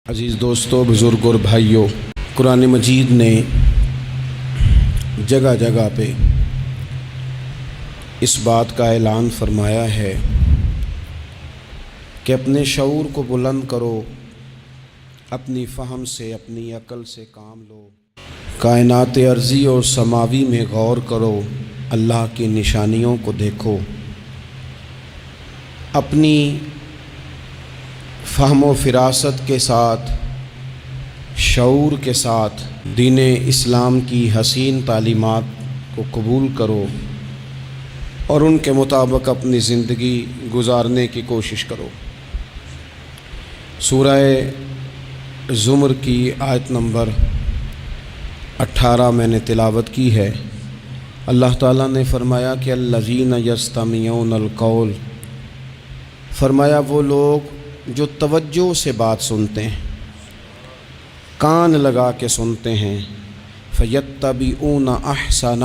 عزیز دوستو، بزرگ اور بھائیوں، قرآن مجید نے جگہ جگہ پہ اس بات کا اعلان فرمایا ہے کہ اپنے شعور کو بلند کرو، اپنی فہم سے، اپنی عقل سے کام لو، کائنات ارضی اور سماوی میں غور کرو، اللہ کی نشانیوں کو دیکھو، اپنی فہم و فراست کے ساتھ، شعور کے ساتھ دین اسلام کی حسین تعلیمات کو قبول کرو اور ان کے مطابق اپنی زندگی گزارنے کی کوشش کرو۔ سورہ زمر کی آیت نمبر 18 میں نے تلاوت کی ہے۔ اللہ تعالیٰ نے فرمایا کہ الذین یستمعون القول، فرمایا وہ لوگ جو توجہ سے بات سنتے ہیں، کان لگا کے سنتے ہیں، فیتبعون احسنہ،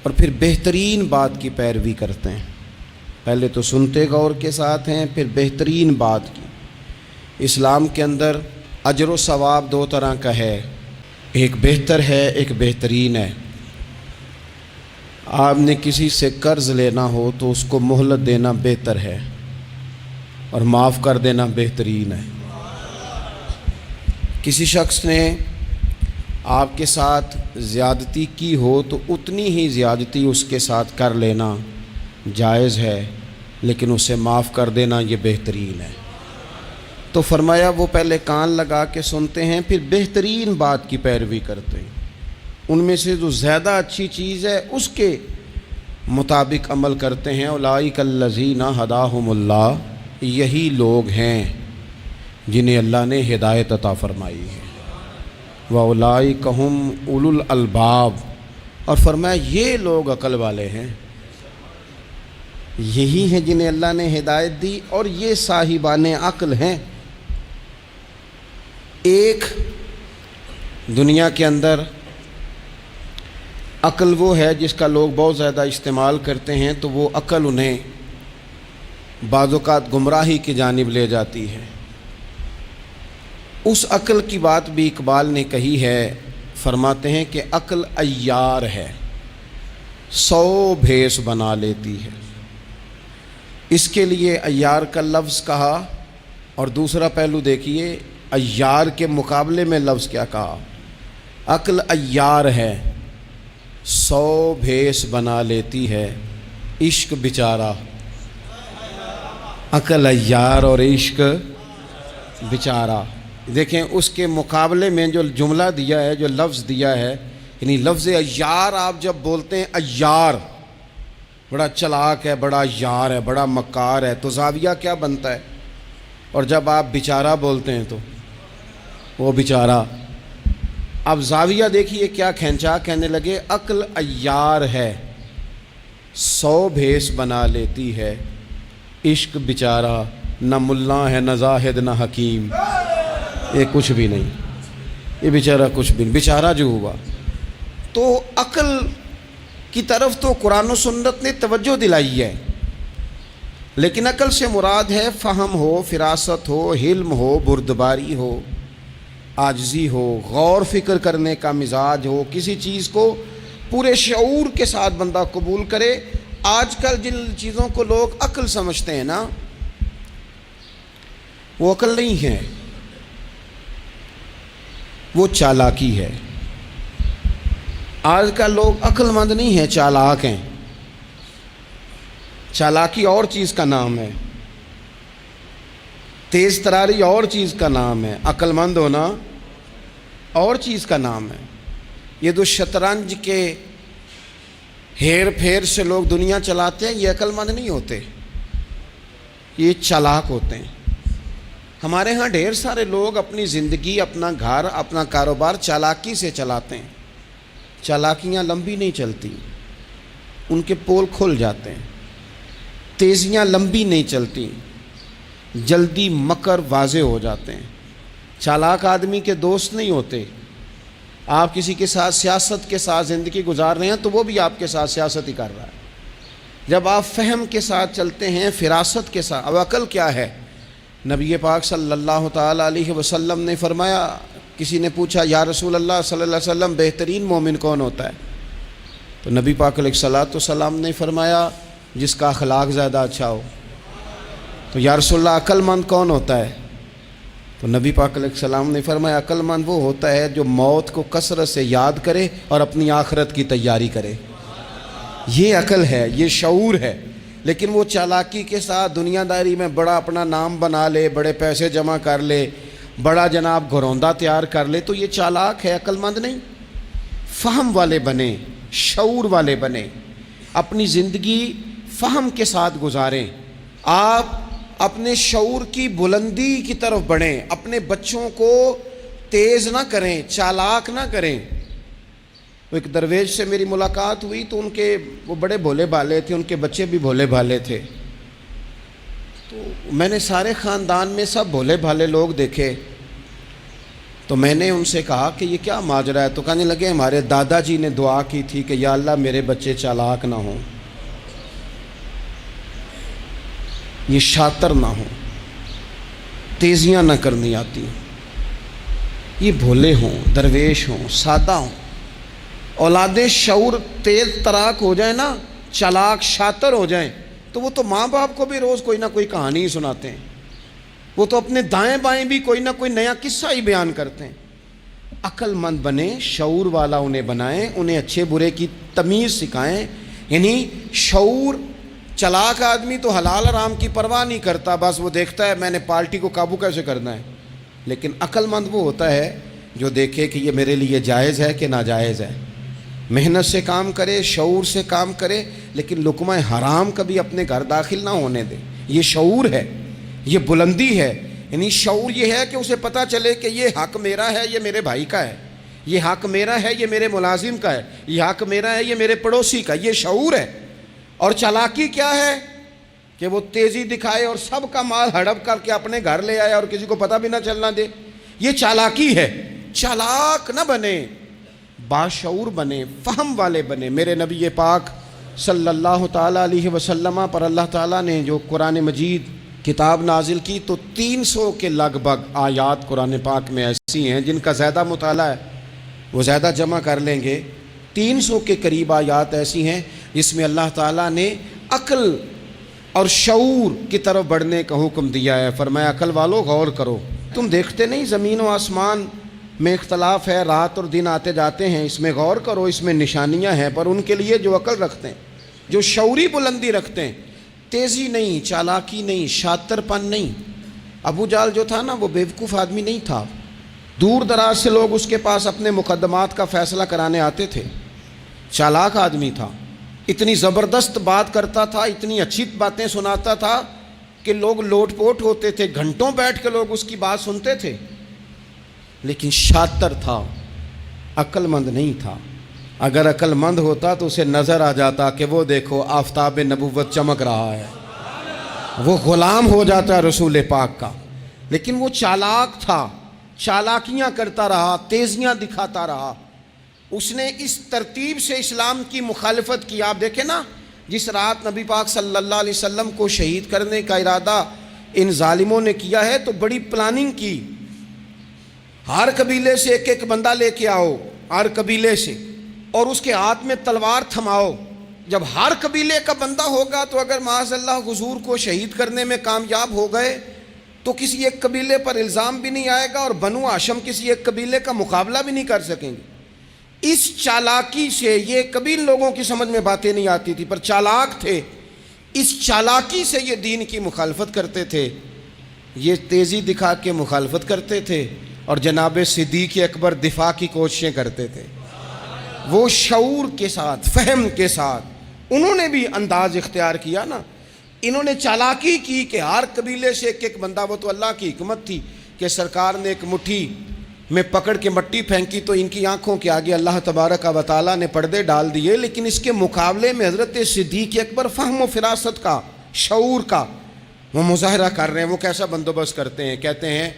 اور پھر بہترین بات کی پیروی کرتے ہیں۔ پہلے تو سنتے غور کے ساتھ ہیں، پھر بہترین بات کی۔ اسلام کے اندر اجر و ثواب دو طرح کا ہے، ایک بہتر ہے، ایک بہترین ہے۔ آپ نے کسی سے قرض لینا ہو تو اس کو مہلت دینا بہتر ہے اور معاف کر دینا بہترین ہے۔ کسی شخص نے آپ کے ساتھ زیادتی کی ہو تو اتنی ہی زیادتی اس کے ساتھ کر لینا جائز ہے، لیکن اسے معاف کر دینا یہ بہترین ہے۔ تو فرمایا وہ پہلے کان لگا کے سنتے ہیں، پھر بہترین بات کی پیروی کرتے ہیں، ان میں سے جو زیادہ اچھی چیز ہے اس کے مطابق عمل کرتے ہیں۔ اولئک الذین ھداھم اللہ، یہی لوگ ہیں جنہیں اللہ نے ہدایت عطا فرمائی ہے۔ وَأُولَئِكَ هُمْ أُولُو الْأَلْبَابِ، اور فرمایا یہ لوگ عقل والے ہیں، یہی ہیں جنہیں اللہ نے ہدایت دی اور یہ صاحبان عقل ہیں۔ ایک دنیا کے اندر عقل وہ ہے جس کا لوگ بہت زیادہ استعمال کرتے ہیں، تو وہ عقل انہیں بعض اوقات گمراہی کی جانب لے جاتی ہے۔ اس عقل کی بات بھی اقبال نے کہی ہے، فرماتے ہیں کہ عقل عیار ہے، 100 بھیس بنا لیتی ہے۔ اس کے لیے عیار کا لفظ کہا، اور دوسرا پہلو دیکھیے عیار کے مقابلے میں لفظ کیا کہا۔ عقل عیار ہے، 100 بھیس بنا لیتی ہے، عشق بیچارہ۔ عقل عیار اور عشق بیچارہ، دیکھیں اس کے مقابلے میں جو جملہ دیا ہے، جو لفظ دیا ہے، یعنی لفظ عیار آپ جب بولتے ہیں عیار بڑا چلاک ہے، بڑا یار ہے، بڑا مکار ہے، تو زاویہ کیا بنتا ہے؟ اور جب آپ بیچارہ بولتے ہیں تو وہ بیچارہ۔ اب زاویہ دیکھیے کیا کھینچا، کہنے لگے عقل عیار ہے، 100 بھیس بنا لیتی ہے، عشق بیچارہ، نہ ملا ہے، نہ زاہد، نہ حکیم، یہ کچھ بھی نہیں، یہ بیچارہ کچھ بھی نہیں، بیچارہ جو ہوا۔ تو عقل کی طرف تو قرآن و سنت نے توجہ دلائی ہے، لیکن عقل سے مراد ہے فہم ہو، فراست ہو، حلم ہو، بردباری ہو، عاجزی ہو، غور فکر کرنے کا مزاج ہو، کسی چیز کو پورے شعور کے ساتھ بندہ قبول کرے۔ آج کل جن چیزوں کو لوگ عقل سمجھتے ہیں نا، وہ عقل نہیں ہے، وہ چالاکی ہے۔ آج کل لوگ عقل مند نہیں ہیں، چالاک ہیں۔ چالاکی اور چیز کا نام ہے، تیز تراری اور چیز کا نام ہے، عقل مند ہونا اور چیز کا نام ہے۔ یہ جو شطرنج کے ہیر پھیر سے لوگ دنیا چلاتے ہیں، یہ عقل مند نہیں ہوتے، یہ چالاک ہوتے ہیں۔ ہمارے ہاں ڈھیر سارے لوگ اپنی زندگی، اپنا گھر، اپنا کاروبار چالاکی سے چلاتے ہیں۔ چالاکیاں لمبی نہیں چلتی، ان کے پول کھل جاتے ہیں۔ تیزیاں لمبی نہیں چلتی، جلدی مکر واضح ہو جاتے ہیں۔ چالاک آدمی کے دوست نہیں ہوتے۔ آپ کسی کے ساتھ سیاست کے ساتھ زندگی گزار رہے ہیں تو وہ بھی آپ کے ساتھ سیاست ہی کر رہا ہے۔ جب آپ فہم کے ساتھ چلتے ہیں، فراست کے ساتھ، اب عقل کیا ہے؟ نبی پاک صلی اللہ تعالیٰ علیہ وسلم نے فرمایا، کسی نے پوچھا یا رسول اللہ صلی اللہ علیہ وسلم بہترین مومن کون ہوتا ہے؟ تو نبی پاک علیہ الصلوۃ والسلام نے فرمایا جس کا اخلاق زیادہ اچھا ہو۔ تو یا رسول اللہ عقل مند کون ہوتا ہے؟ تو نبی پاک علیہ السلام نے فرمایا عقل مند وہ ہوتا ہے جو موت کو کثرت سے یاد کرے اور اپنی آخرت کی تیاری کرے۔ یہ عقل ہے، یہ شعور ہے۔ لیکن وہ چالاکی کے ساتھ دنیا داری میں بڑا اپنا نام بنا لے، بڑے پیسے جمع کر لے، بڑا جناب گھروندہ تیار کر لے، تو یہ چالاک ہے، عقل مند نہیں۔ فہم والے بنیں، شعور والے بنیں، اپنی زندگی فہم کے ساتھ گزاریں۔ آپ اپنے شعور کی بلندی کی طرف بڑھیں، اپنے بچوں کو تیز نہ کریں، چالاک نہ کریں۔ ایک درویش سے میری ملاقات ہوئی تو وہ بڑے بھولے بھالے تھے، ان کے بچے بھی بھولے بھالے تھے۔ تو میں نے سارے خاندان میں سب بھولے بھالے لوگ دیکھے، تو میں نے ان سے کہا کہ یہ کیا ماجرا ہے؟ تو کہنے لگے ہمارے دادا جی نے دعا کی تھی کہ یا اللہ میرے بچے چالاک نہ ہوں، یہ شاطر نہ ہوں، تیزیاں نہ کرنی آتی، یہ بھولے ہوں، درویش ہوں، سادہ ہوں۔ اولادیں شعور تیز تراک ہو جائیں نا، چالاک شاطر ہو جائیں، تو وہ تو ماں باپ کو بھی روز کوئی نہ کوئی کہانی ہی سناتے ہیں، وہ تو اپنے دائیں بائیں بھی کوئی نہ کوئی نیا قصہ ہی بیان کرتے ہیں۔ عقل مند بنیں، شعور والا انہیں بنائیں، انہیں اچھے برے کی تمیز سکھائیں۔ یعنی شعور، چالاک آدمی تو حلال حرام کی پرواہ نہیں کرتا، بس وہ دیکھتا ہے میں نے پارٹی کو قابو کیسے کرنا ہے۔ لیکن عقل مند وہ ہوتا ہے جو دیکھے کہ یہ میرے لیے جائز ہے کہ ناجائز ہے، محنت سے کام کرے، شعور سے کام کرے، لیکن لقمہ حرام کبھی اپنے گھر داخل نہ ہونے دے۔ یہ شعور ہے، یہ بلندی ہے۔ یعنی شعور یہ ہے کہ اسے پتہ چلے کہ یہ حق میرا ہے، یہ میرے بھائی کا ہے، یہ حق میرا ہے، یہ میرے ملازم کا ہے، یہ حق میرا ہے، یہ میرے پڑوسی کا۔ یہ شعور ہے۔ اور چالاکی کیا ہے کہ وہ تیزی دکھائے اور سب کا مال ہڑپ کر کے اپنے گھر لے آئے اور کسی کو پتہ بھی نہ چلنا دے۔ یہ چالاکی ہے۔ چالاک نہ بنے، باشعور بنے، فہم والے بنے۔ میرے نبی پاک صلی اللہ تعالیٰ علیہ وسلم پر اللہ تعالیٰ نے جو قرآن مجید کتاب نازل کی تو 300 کے لگ بھگ آیات قرآن پاک میں ایسی ہیں جن کا زیادہ مطالعہ ہے وہ زیادہ جمع کر لیں گے۔ 300 کے قریب آیات ایسی ہیں جس میں اللہ تعالیٰ نے عقل اور شعور کی طرف بڑھنے کا حکم دیا ہے۔ فرمایا عقل والو غور کرو، تم دیکھتے نہیں زمین و آسمان میں اختلاف ہے، رات اور دن آتے جاتے ہیں، اس میں غور کرو، اس میں نشانیاں ہیں۔ پر ان کے لیے جو عقل رکھتے ہیں، جو شعوری بلندی رکھتے ہیں، تیزی نہیں، چالاکی نہیں، شاطر پن نہیں۔ ابو جہل جو تھا نا وہ بیوقوف آدمی نہیں تھا، دور دراز سے لوگ اس کے پاس اپنے مقدمات کا فیصلہ کرانے آتے تھے۔ چالاک آدمی تھا، اتنی زبردست بات کرتا تھا، اتنی اچھی باتیں سناتا تھا کہ لوگ لوٹ پوٹ ہوتے تھے، گھنٹوں بیٹھ کے لوگ اس کی بات سنتے تھے۔ لیکن شاطر تھا، عقل مند نہیں تھا۔ اگر عقل مند ہوتا تو اسے نظر آ جاتا کہ وہ دیکھو آفتاب نبوت چمک رہا ہے، وہ غلام ہو جاتا رسول پاک کا۔ لیکن وہ چالاک تھا، چالاکیاں کرتا رہا، تیزیاں دکھاتا رہا۔ اس نے اس ترتیب سے اسلام کی مخالفت کی۔ آپ دیکھیں نا، جس رات نبی پاک صلی اللہ علیہ وسلم کو شہید کرنے کا ارادہ ان ظالموں نے کیا ہے تو بڑی پلاننگ کی۔ ہر قبیلے سے ایک ایک بندہ لے کے آؤ، ہر قبیلے سے، اور اس کے ہاتھ میں تلوار تھماؤ۔ جب ہر قبیلے کا بندہ ہوگا تو اگر معاذ اللہ حضور کو شہید کرنے میں کامیاب ہو گئے تو کسی ایک قبیلے پر الزام بھی نہیں آئے گا اور بنو ہاشم کسی ایک قبیلے کا مقابلہ بھی نہیں کر سکیں گے۔ اس چالاکی سے، یہ کبھی لوگوں کی سمجھ میں باتیں نہیں آتی تھی پر چالاک تھے، اس چالاکی سے یہ دین کی مخالفت کرتے تھے، یہ تیزی دکھا کے مخالفت کرتے تھے، اور جناب صدیق اکبر دفاع کی کوششیں کرتے تھے۔ وہ شعور کے ساتھ، فہم کے ساتھ انہوں نے بھی انداز اختیار کیا نا۔ انہوں نے چالاکی کی کہ ہر قبیلے سے ایک ایک بندہ، وہ تو اللہ کی حکمت تھی کہ سرکار نے ایک مٹھی میں پکڑ کے مٹی پھینکی تو ان کی آنکھوں کے آگے اللہ تبارک و تعالیٰ نے پردے ڈال دیے، لیکن اس کے مقابلے میں حضرت صدیق اکبر فہم و فراست کا، شعور کا وہ مظاہرہ کر رہے ہیں۔ وہ کیسا بندوبست کرتے ہیں؟ کہتے ہیں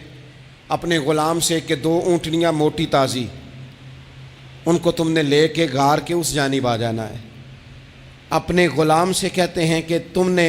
اپنے غلام سے کہ 2 اونٹنیاں موٹی تازی، ان کو تم نے لے کے غار کے اس جانب آ جانا ہے۔ اپنے غلام سے کہتے ہیں کہ تم نے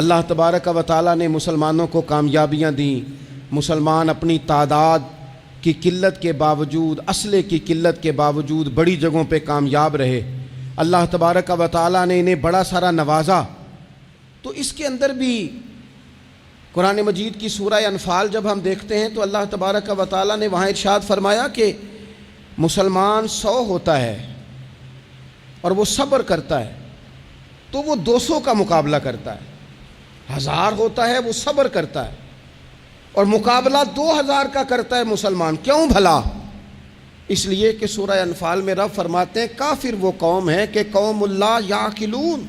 اللہ تبارک و تعالیٰ نے مسلمانوں کو کامیابیاں دیں، مسلمان اپنی تعداد کی قلت کے باوجود، اسلحے کی قلت کے باوجود بڑی جگہوں پہ کامیاب رہے۔ اللہ تبارک و تعالیٰ نے انہیں بڑا سارا نوازا۔ تو اس کے اندر بھی قرآن مجید کی سورہ انفال جب ہم دیکھتے ہیں تو اللہ تبارک و تعالیٰ نے وہاں ارشاد فرمایا کہ مسلمان 100 ہوتا ہے اور وہ صبر کرتا ہے تو وہ 200 کا مقابلہ کرتا ہے، 1000 ہوتا ہے وہ صبر کرتا ہے اور مقابلہ 2000 کا کرتا ہے مسلمان۔ کیوں بھلا؟ اس لیے کہ سورہ انفال میں رب فرماتے ہیں کافر وہ قوم ہے کہ قوم اللہ یعقلون،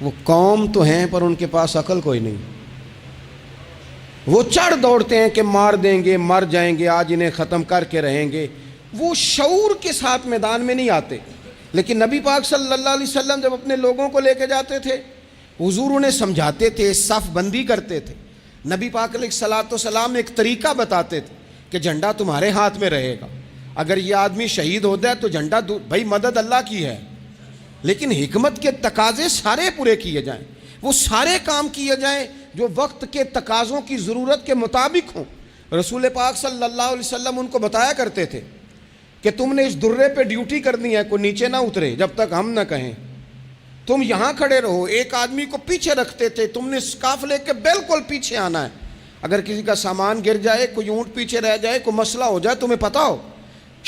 وہ قوم تو ہیں پر ان کے پاس عقل کوئی نہیں، وہ چڑھ دوڑتے ہیں کہ مار دیں گے، مر جائیں گے، آج انہیں ختم کر کے رہیں گے، وہ شعور کے ساتھ میدان میں نہیں آتے۔ لیکن نبی پاک صلی اللہ علیہ وسلم جب اپنے لوگوں کو لے کے جاتے تھے، حضور انہیں سمجھاتے تھے، صف بندی کرتے تھے۔ نبی پاک علیہ الصلوۃ والسلام ایک طریقہ بتاتے تھے کہ جھنڈا تمہارے ہاتھ میں رہے گا، اگر یہ آدمی شہید ہو جائے تو جھنڈا بھائی مدد اللہ کی ہے، لیکن حکمت کے تقاضے سارے پورے کیے جائیں، وہ سارے کام کیے جائیں جو وقت کے تقاضوں کی ضرورت کے مطابق ہوں۔ رسول پاک صلی اللہ علیہ وسلم ان کو بتایا کرتے تھے کہ تم نے اس درے پہ ڈیوٹی کرنی ہے، کوئی نیچے نہ اترے جب تک ہم نہ کہیں، تم یہاں کھڑے رہو۔ ایک آدمی کو پیچھے رکھتے تھے، تم نے قافلے کے بالکل پیچھے آنا ہے، اگر کسی کا سامان گر جائے، کوئی اونٹ پیچھے رہ جائے، کوئی مسئلہ ہو جائے، تمہیں پتہ ہو،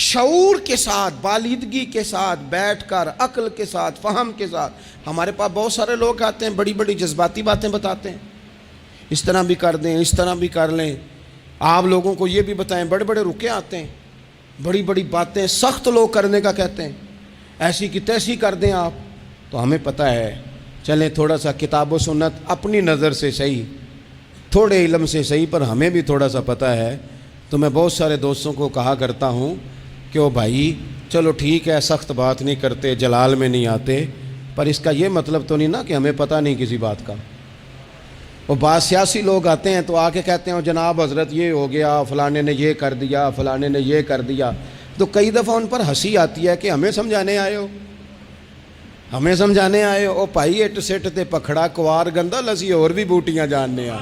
شعور کے ساتھ، بالیدگی کے ساتھ بیٹھ کر، عقل کے ساتھ، فہم کے ساتھ۔ ہمارے پاس بہت سارے لوگ آتے ہیں، بڑی بڑی جذباتی باتیں بتاتے ہیں، اس طرح بھی کر دیں، اس طرح بھی کر لیں، آپ لوگوں کو یہ بھی بتائیں، بڑے بڑے رکے آتے ہیں، بڑی بڑی باتیں سخت لوگ کرنے کا کہتے ہیں، ایسی کی تیسی کر دیں آپ۔ تو ہمیں پتہ ہے، چلیں تھوڑا سا کتاب و سنت اپنی نظر سے صحیح، تھوڑے علم سے صحیح، پر ہمیں بھی تھوڑا سا پتہ ہے۔ تو میں بہت سارے دوستوں کو کہا کرتا ہوں کہ او بھائی چلو ٹھیک ہے، سخت بات نہیں کرتے، جلال میں نہیں آتے، پر اس کا یہ مطلب تو نہیں نا کہ ہمیں پتہ نہیں کسی بات کا۔ وہ بعض سیاسی لوگ آتے ہیں تو آ کے کہتے ہیں جناب حضرت یہ ہو گیا، فلانے نے یہ کر دیا، فلانے نے یہ کر دیا، تو کئی دفعہ ان پر ہنسی آتی ہے کہ ہمیں سمجھانے آئے ہو، ہمیں سمجھانے آئے ہو۔ او پائی اٹ سٹ تے پکھڑا کوار گندا لسی اور بھی بوٹیاں جاننے آ۔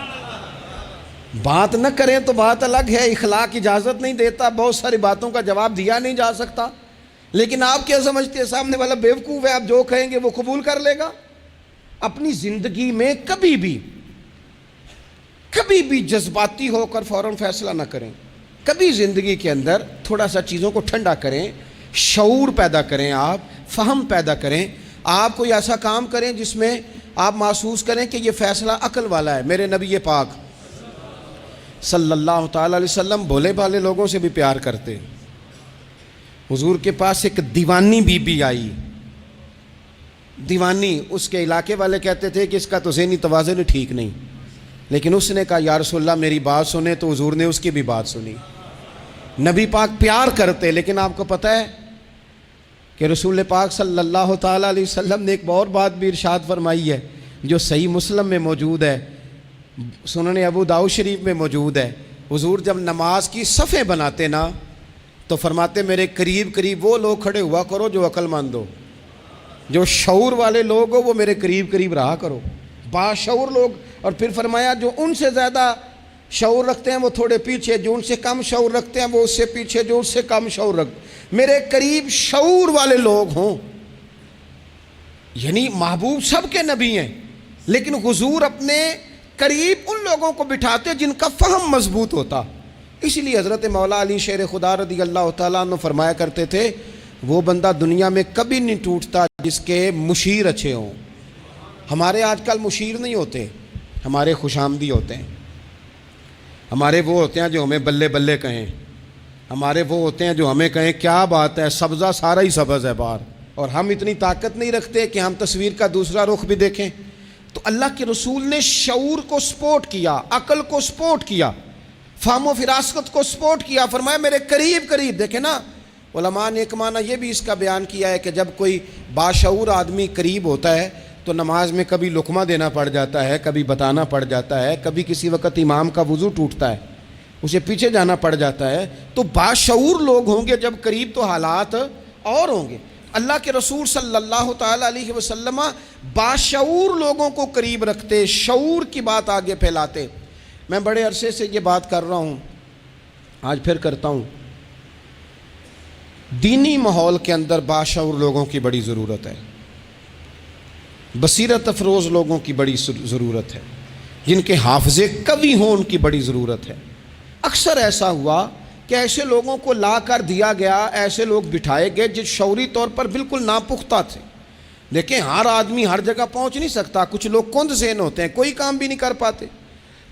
بات نہ کریں تو بات الگ ہے، اخلاق اجازت نہیں دیتا، بہت ساری باتوں کا جواب دیا نہیں جا سکتا، لیکن آپ کیا سمجھتے ہیں سامنے والا بیوقوف ہے، آپ جو کہیں گے وہ قبول کر لے گا؟ اپنی زندگی میں کبھی بھی جذباتی ہو کر فوراً فیصلہ نہ کریں، کبھی زندگی کے اندر تھوڑا سا چیزوں کو ٹھنڈا کریں، شعور پیدا کریں، آپ فہم پیدا کریں، آپ کوئی ایسا کام کریں جس میں آپ محسوس کریں کہ یہ فیصلہ عقل والا ہے۔ میرے نبی پاک صلی اللہ تعالی علیہ وسلم بھولے بھالے لوگوں سے بھی پیار کرتے۔ حضور کے پاس ایک دیوانی بی بی آئی، دیوانی، اس کے علاقے والے کہتے تھے کہ اس کا تو ذہنی توازن ٹھیک نہیں، لیکن اس نے کہا یا رسول اللہ میری بات سنیں، تو حضور نے اس کی بھی بات سنی۔ نبی پاک پیار کرتے، لیکن آپ کو پتہ ہے کہ رسول پاک صلی اللہ تعالیٰ علیہ وسلم نے ایک اور بات بھی ارشاد فرمائی ہے جو صحیح مسلم میں موجود ہے، سنن ابو داؤد شریف میں موجود ہے۔ حضور جب نماز کی صفیں بناتے نا تو فرماتے میرے قریب قریب وہ لوگ کھڑے ہوا کرو جو عقل مند ہو، جو شعور والے لوگ ہو وہ میرے قریب قریب رہا کرو، باشعور لوگ۔ اور پھر فرمایا جو ان سے زیادہ شعور رکھتے ہیں وہ تھوڑے پیچھے، جو ان سے کم شعور رکھتے ہیں وہ اس سے پیچھے، جو اس سے کم شعور رکھتے میرے قریب شعور والے لوگ ہوں۔ یعنی محبوب سب کے نبی ہیں، لیکن حضور اپنے قریب ان لوگوں کو بٹھاتے جن کا فہم مضبوط ہوتا۔ اسی لیے حضرت مولا علی شیر خدا رضی اللہ تعالیٰ عنہ فرمایا کرتے تھے وہ بندہ دنیا میں کبھی نہیں ٹوٹتا جس کے مشیر اچھے ہوں۔ ہمارے آج کل مشیر نہیں ہوتے، ہمارے خوش آمدی ہوتے ہیں، ہمارے وہ ہوتے ہیں جو ہمیں بلے بلے کہیں، ہمارے وہ ہوتے ہیں جو ہمیں کہیں کیا بات ہے، سبزہ سارا ہی سبز ہے باہر، اور ہم اتنی طاقت نہیں رکھتے کہ ہم تصویر کا دوسرا رخ بھی دیکھیں۔ تو اللہ کے رسول نے شعور کو سپورٹ کیا، عقل کو سپورٹ کیا، فہم و فراست کو سپورٹ کیا، فرمایا میرے قریب قریب۔ دیکھیں نا علماء نے ایک معنی یہ بھی اس کا بیان کیا ہے کہ جب کوئی باشعور آدمی قریب ہوتا ہے تو نماز میں کبھی لقمہ دینا پڑ جاتا ہے، کبھی بتانا پڑ جاتا ہے، کبھی کسی وقت امام کا وضو ٹوٹتا ہے اسے پیچھے جانا پڑ جاتا ہے۔ تو باشعور لوگ ہوں گے جب قریب تو حالات اور ہوں گے، اللہ کے رسول صلی اللہ تعالیٰ علیہ وسلم باشعور لوگوں کو قریب رکھتے، شعور کی بات آگے پھیلاتے۔ میں بڑے عرصے سے یہ بات کر رہا ہوں، آج پھر کرتا ہوں، دینی ماحول کے اندر باشعور لوگوں کی بڑی ضرورت ہے، بصیرت افروز لوگوں کی بڑی ضرورت ہے، جن کے حافظے قوی ہوں ان کی بڑی ضرورت ہے۔ اکثر ایسا ہوا کہ ایسے لوگوں کو لا کر دیا گیا، ایسے لوگ بٹھائے گئے جو شعوری طور پر بالکل ناپختہ تھے۔ دیکھیں ہر آدمی ہر جگہ پہنچ نہیں سکتا، کچھ لوگ کند ذہن ہوتے ہیں، کوئی کام بھی نہیں کر پاتے،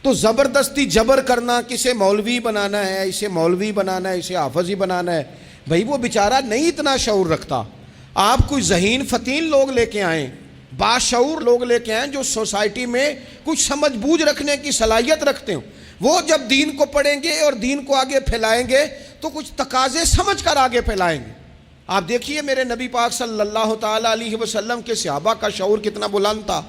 تو زبردستی جبر کرنا، کسے مولوی بنانا ہے، اسے مولوی بنانا ہے، اسے حافظ ہی بنانا ہے، بھائی وہ بیچارہ نہیں اتنا شعور رکھتا۔ آپ کوئی ذہین فتین لوگ لے کے آئیں، باشعور لوگ لے کے آئیں جو سوسائٹی میں کچھ سمجھ بوجھ رکھنے کی صلاحیت رکھتے ہوں، وہ جب دین کو پڑھیں گے اور دین کو آگے پھیلائیں گے تو کچھ تقاضے سمجھ کر آگے پھیلائیں گے۔ آپ دیکھیے میرے نبی پاک صلی اللہ تعالیٰ علیہ وسلم کے صحابہ کا شعور کتنا بلند تھا۔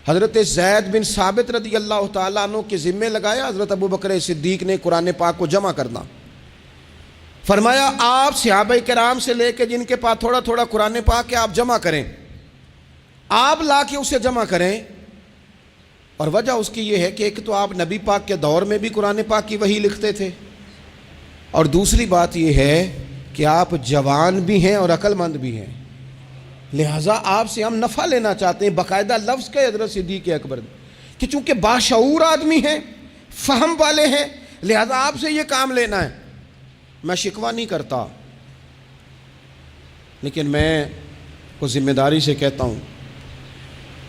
حضرت زید بن ثابت رضی اللہ تعالیٰ عنہ کے ذمے لگایا حضرت ابو بکر صدیق نے قرآن پاک کو جمع کرنا۔ فرمایا آپ صحابہ کرام سے لے کے جن کے پاس تھوڑا تھوڑا قرآن پاک ہے آپ جمع کریں، آپ لا کے اسے جمع کریں۔ اور وجہ اس کی یہ ہے کہ ایک تو آپ نبی پاک کے دور میں بھی قرآن پاک کی وحی لکھتے تھے، اور دوسری بات یہ ہے کہ آپ جوان بھی ہیں اور عقل مند بھی ہیں، لہٰذا آپ سے ہم نفع لینا چاہتے ہیں۔ باقاعدہ لفظ کے حضرت صدیق اکبر کہ چونکہ باشعور آدمی ہیں، فہم والے ہیں، لہٰذا آپ سے یہ کام لینا ہے۔ میں شکوہ نہیں کرتا، لیکن میں کو ذمہ داری سے کہتا ہوں،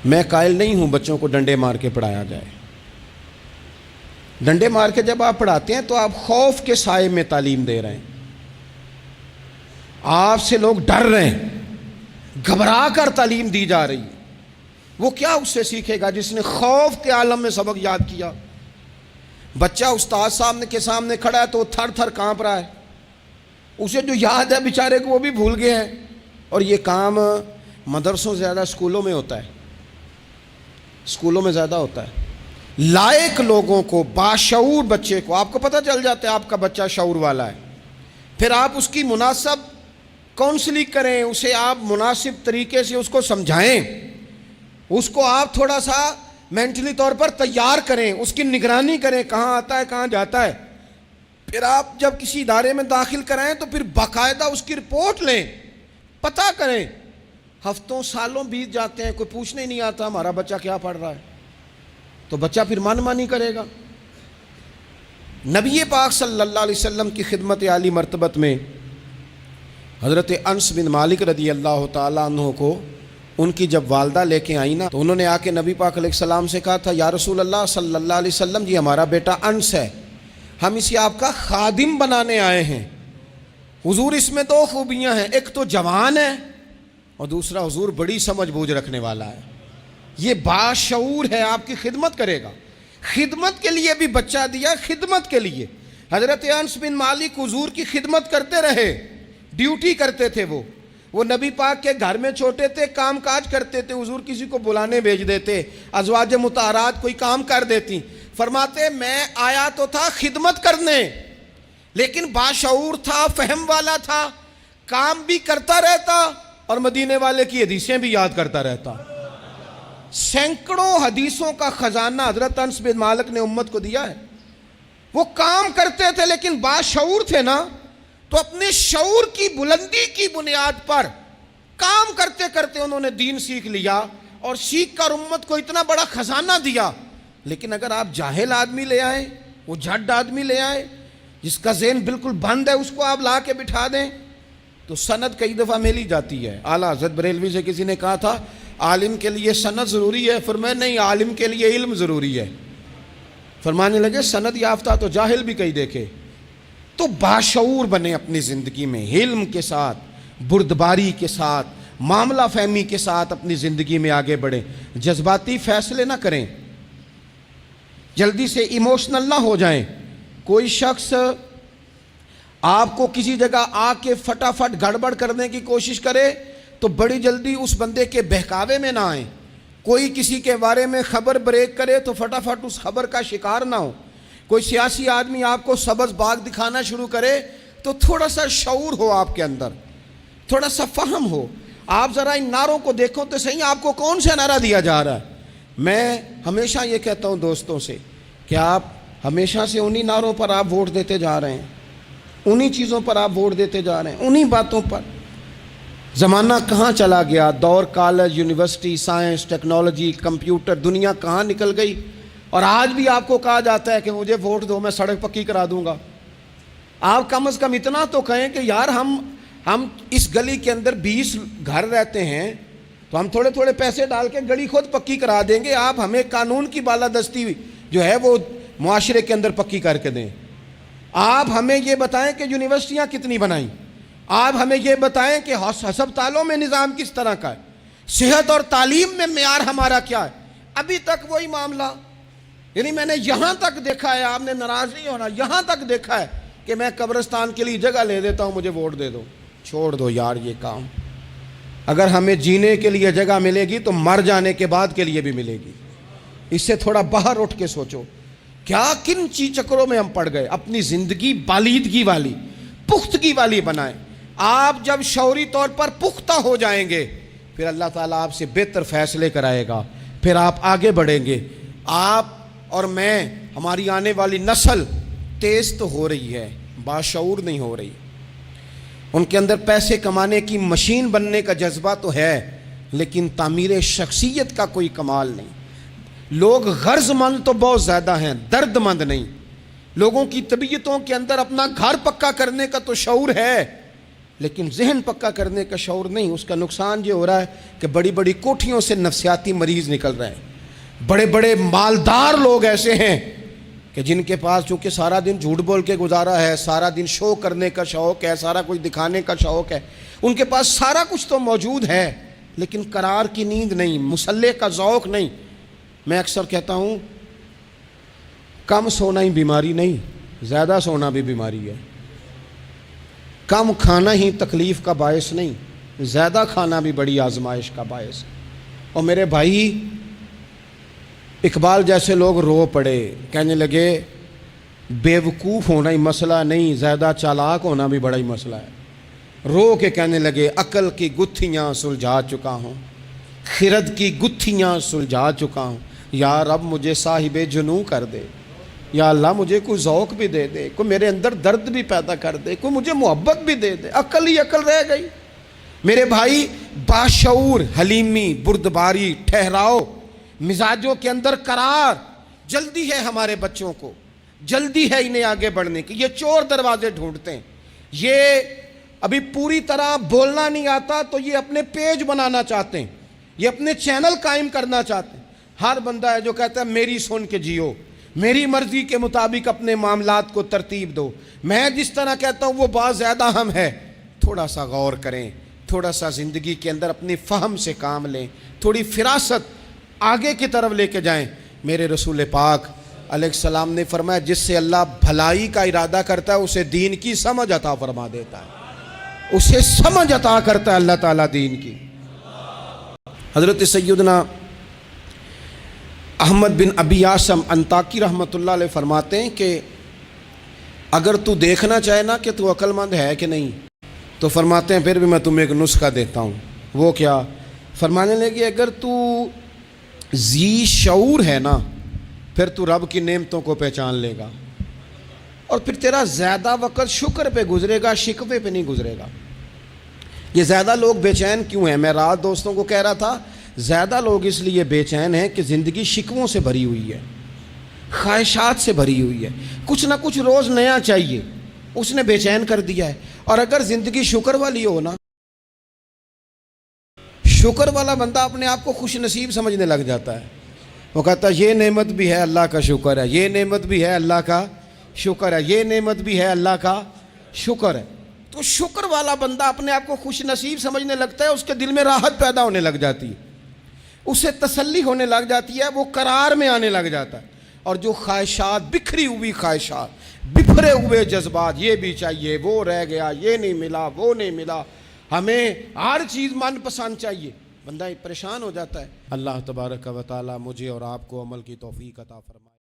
میں قائل نہیں ہوں بچوں کو ڈنڈے مار کے پڑھایا جائے۔ ڈنڈے مار کے جب آپ پڑھاتے ہیں تو آپ خوف کے سائے میں تعلیم دے رہے ہیں، آپ سے لوگ ڈر رہے ہیں، گھبرا کر تعلیم دی جا رہی ہے۔ وہ کیا اس سے سیکھے گا جس نے خوف کے عالم میں سبق یاد کیا؟ بچہ استاد صاحب کے سامنے کھڑا ہے تو وہ تھر تھر کانپ رہا ہے، اسے جو یاد ہے بیچارے کو وہ بھی بھول گئے ہیں۔ اور یہ کام مدرسوں سے زیادہ اسکولوں میں ہوتا ہے، اسکولوں میں زیادہ ہوتا ہے۔ لائق لوگوں کو، باشعور بچے کو آپ کو پتہ چل جاتا ہے آپ کا بچہ شعور والا ہے، پھر آپ اس کی مناسب کاؤنسلنگ کریں، اسے آپ مناسب طریقے سے اس کو سمجھائیں، اس کو آپ تھوڑا سا مینٹلی طور پر تیار کریں، اس کی نگرانی کریں کہاں آتا ہے کہاں جاتا ہے۔ پھر آپ جب کسی ادارے میں داخل کرائیں تو پھر باقاعدہ اس کی رپورٹ لیں، پتہ کریں۔ ہفتوں سالوں بیت جاتے ہیں، کوئی پوچھنے ہی نہیں آتا ہمارا بچہ کیا پڑھ رہا ہے، تو بچہ پھر من مانی کرے گا۔ نبی پاک صلی اللہ علیہ وسلم کی خدمت عالی مرتبت میں حضرت انس بن مالک رضی اللہ تعالیٰ عنہ کو ان کی جب والدہ لے کے آئیں نا تو انہوں نے آ کے نبی پاک علیہ السلام سے کہا تھا، یا رسول اللہ صلی اللہ علیہ وسلم جی ہمارا بیٹا انس ہے، ہم اسے آپ کا خادم بنانے آئے ہیں۔ حضور اس میں دو خوبیاں ہیں، ایک تو جوان ہے اور دوسرا حضور بڑی سمجھ بوجھ رکھنے والا ہے، یہ باشعور ہے، آپ کی خدمت کرے گا۔ خدمت کے لیے بھی بچہ دیا، خدمت کے لیے۔ حضرت انس بن مالک حضور کی خدمت کرتے رہے، ڈیوٹی کرتے تھے۔ وہ نبی پاک کے گھر میں چھوٹے تھے، کام کاج کرتے تھے، حضور کسی کو بلانے بھیج دیتے، ازواج مطہرات کوئی کام کر دیتی۔ فرماتے میں آیا تو تھا خدمت کرنے، لیکن باشعور تھا، فہم والا تھا، کام بھی کرتا رہتا اور مدینے والے کی حدیثیں بھی یاد کرتا رہتا۔ سینکڑوں حدیثوں کا خزانہ حضرت انس بن مالک نے امت کو دیا ہے۔ وہ کام کرتے تھے لیکن باشعور تھے نا، تو اپنے شعور کی بلندی کی بنیاد پر کام کرتے کرتے انہوں نے دین سیکھ لیا اور سیکھ کر امت کو اتنا بڑا خزانہ دیا۔ لیکن اگر آپ جاہل آدمی لے آئیں، وہ جھڈ آدمی لے آئیں جس کا ذہن بالکل بند ہے، اس کو آپ لا کے بٹھا دیں تو سند کئی دفعہ ملی جاتی ہے۔ اعلیٰ حضرت بریلوی سے کسی نے کہا تھا عالم کے لیے سند ضروری ہے، فرمایا نہیں، عالم کے لیے علم ضروری ہے۔ فرمانے لگے سند یافتہ تو جاہل بھی کئی دیکھے۔ تو باشعور بنے اپنی زندگی میں، علم کے ساتھ، بردباری کے ساتھ، معاملہ فہمی کے ساتھ اپنی زندگی میں آگے بڑھیں، جذباتی فیصلے نہ کریں، جلدی سے ایموشنل نہ ہو جائیں۔ کوئی شخص آپ کو کسی جگہ آ کے فٹافٹ گڑبڑ کرنے کی کوشش کرے تو بڑی جلدی اس بندے کے بہکاوے میں نہ آئیں۔ کوئی کسی کے بارے میں خبر بریک کرے تو فٹافٹ اس خبر کا شکار نہ ہو۔ کوئی سیاسی آدمی آپ کو سبز باغ دکھانا شروع کرے تو تھوڑا سا شعور ہو آپ کے اندر، تھوڑا سا فہم ہو. آپ ذرا ان نعروں کو دیکھو تو صحیح, آپ کو کون سا نعرہ دیا جا رہا ہے. میں ہمیشہ یہ کہتا ہوں دوستوں سے کہ آپ ہمیشہ سے انہی نعروں پر آپ ووٹ دیتے جا رہے ہیں, انہی چیزوں پر آپ ووٹ دیتے جا رہے ہیں, انہی باتوں پر. زمانہ کہاں چلا گیا, دور college, university, science, technology, computer, دنیا کہاں نکل گئی, اور آج بھی آپ کو کہا جاتا ہے کہ مجھے ووٹ دو میں سڑک پکی کرا دوں گا. آپ کم از کم اتنا تو کہیں کہ یار ہم اس گلی کے اندر 20 گھر رہتے ہیں تو ہم تھوڑے تھوڑے پیسے ڈال کے گلی خود پکی کرا دیں گے. آپ ہمیں قانون کی بالادستی جو ہے وہ معاشرے کے اندر پکی کر کے دیں. آپ ہمیں یہ بتائیں کہ یونیورسٹیاں کتنی بنائیں, آپ ہمیں یہ بتائیں کہ ہسپتالوں میں نظام کس طرح کا ہے, صحت اور تعلیم میں معیار ہمارا کیا ہے. ابھی تک وہی معاملہ, یعنی میں نے یہاں تک دیکھا ہے, آپ نے ناراض نہیں ہونا, یہاں تک دیکھا ہے کہ میں قبرستان کے لیے جگہ لے دیتا ہوں, مجھے ووٹ دے دو. چھوڑ دو یار یہ کام. اگر ہمیں جینے کے لیے جگہ ملے گی تو مر جانے کے بعد کے لیے بھی ملے گی. اس سے تھوڑا باہر اٹھ کے سوچو کیا کن چکروں میں ہم پڑ گئے. اپنی زندگی بالیدگی والی, پختگی والی بنائیں. آپ جب شعوری طور پر پختہ ہو جائیں گے پھر اللہ تعالیٰ آپ سے بہتر فیصلے کرائے گا, پھر آپ آگے بڑھیں گے. آپ اور میں, ہماری آنے والی نسل تیز تو ہو رہی ہے, باشعور نہیں ہو رہی. ان کے اندر پیسے کمانے کی مشین بننے کا جذبہ تو ہے, لیکن تعمیر شخصیت کا کوئی کمال نہیں. لوگ غرض مند تو بہت زیادہ ہیں, درد مند نہیں. لوگوں کی طبیعتوں کے اندر اپنا گھر پکا کرنے کا تو شعور ہے, لیکن ذہن پکا کرنے کا شعور نہیں. اس کا نقصان یہ ہو رہا ہے کہ بڑی بڑی کوٹھیوں سے نفسیاتی مریض نکل رہے ہیں. بڑے بڑے مالدار لوگ ایسے ہیں کہ جن کے پاس چونکہ سارا دن جھوٹ بول کے گزارا ہے, سارا دن شو کرنے کا شوق ہے, سارا کچھ دکھانے کا شوق ہے, ان کے پاس سارا کچھ تو موجود ہے, لیکن قرار کی نیند نہیں, مسلح کا ذوق نہیں. میں اکثر کہتا ہوں کم سونا ہی بیماری نہیں, زیادہ سونا بھی بیماری ہے. کم کھانا ہی تکلیف کا باعث نہیں, زیادہ کھانا بھی بڑی آزمائش کا باعث. اور میرے بھائی, اقبال جیسے لوگ رو پڑے, کہنے لگے بیوقوف ہونا ہی مسئلہ نہیں, زیادہ چالاک ہونا بھی بڑا ہی مسئلہ ہے. رو کے کہنے لگے عقل کی گتھیاں سلجھا چکا ہوں, خرد کی گتھیاں سلجھا چکا ہوں, یا رب مجھے صاحب جنوں کر دے, یا اللہ مجھے کوئی ذوق بھی دے دے, کوئی میرے اندر درد بھی پیدا کر دے, کوئی مجھے محبت بھی دے دے. عقل ہی عقل رہ گئی. میرے بھائی, باشعور, حلیمی, بردباری, ٹھہراؤ, مزاجوں کے اندر قرار. جلدی ہے ہمارے بچوں کو, جلدی ہے انہیں آگے بڑھنے کی. یہ چور دروازے ڈھونڈتے ہیں, یہ ابھی پوری طرح بولنا نہیں آتا تو یہ اپنے پیج بنانا چاہتے ہیں, یہ اپنے چینل قائم کرنا چاہتے ہیں. ہر بندہ ہے جو کہتا ہے میری سن کے جیو, میری مرضی کے مطابق اپنے معاملات کو ترتیب دو, میں جس طرح کہتا ہوں وہ بات زیادہ اہم ہے. تھوڑا سا غور کریں, تھوڑا سا زندگی کے اندر اپنی فہم سے کام لیں, تھوڑی فراست آگے کی طرف لے کے جائیں. میرے رسول پاک علیہ السلام نے فرمایا جس سے اللہ بھلائی کا ارادہ کرتا ہے اسے دین کی سمجھ عطا فرما دیتا ہے, اسے سمجھ عطا کرتا ہے اللہ تعالیٰ دین کی. حضرت سیدنا احمد بن ابی عاصم انطاکی رحمۃ اللہ علیہ فرماتے ہیں کہ اگر تو دیکھنا چاہے نا کہ تو عقل مند ہے کہ نہیں, تو فرماتے ہیں پھر بھی میں تمہیں ایک نسخہ دیتا ہوں. وہ کیا؟ فرمانے لگے اگر تو ذی شعور ہے نا پھر تو رب کی نعمتوں کو پہچان لے گا, اور پھر تیرا زیادہ وقت شکر پہ گزرے گا, شکوے پہ نہیں گزرے گا. یہ زیادہ لوگ بے چین کیوں ہیں؟ میں رات دوستوں کو کہہ رہا تھا, زیادہ لوگ اس لیے بے چین ہیں کہ زندگی شکووں سے بھری ہوئی ہے, خواہشات سے بھری ہوئی ہے, کچھ نہ کچھ روز نیا چاہیے, اس نے بے چین کر دیا ہے. اور اگر زندگی شکر والی ہو نا, شکر والا بندہ اپنے آپ کو خوش نصیب سمجھنے لگ جاتا ہے. وہ کہتا ہے یہ نعمت بھی ہے اللہ کا شکر ہے, یہ نعمت بھی ہے اللہ کا شکر ہے, یہ نعمت بھی ہے اللہ کا شکر ہے. تو شکر والا بندہ اپنے آپ کو خوش نصیب سمجھنے لگتا ہے, اس کے دل میں راحت پیدا ہونے لگ جاتی ہے, اسے تسلی ہونے لگ جاتی ہے, وہ قرار میں آنے لگ جاتا ہے. اور جو خواہشات, بکھری ہوئی خواہشات, بکھرے ہوئے جذبات, یہ بھی چاہیے, وہ رہ گیا, یہ نہیں ملا, وہ نہیں ملا, ہمیں ہر چیز من پسند چاہیے, بندہ پریشان ہو جاتا ہے. اللہ تبارک و تعالی مجھے اور آپ کو عمل کی توفیق عطا فرمائے.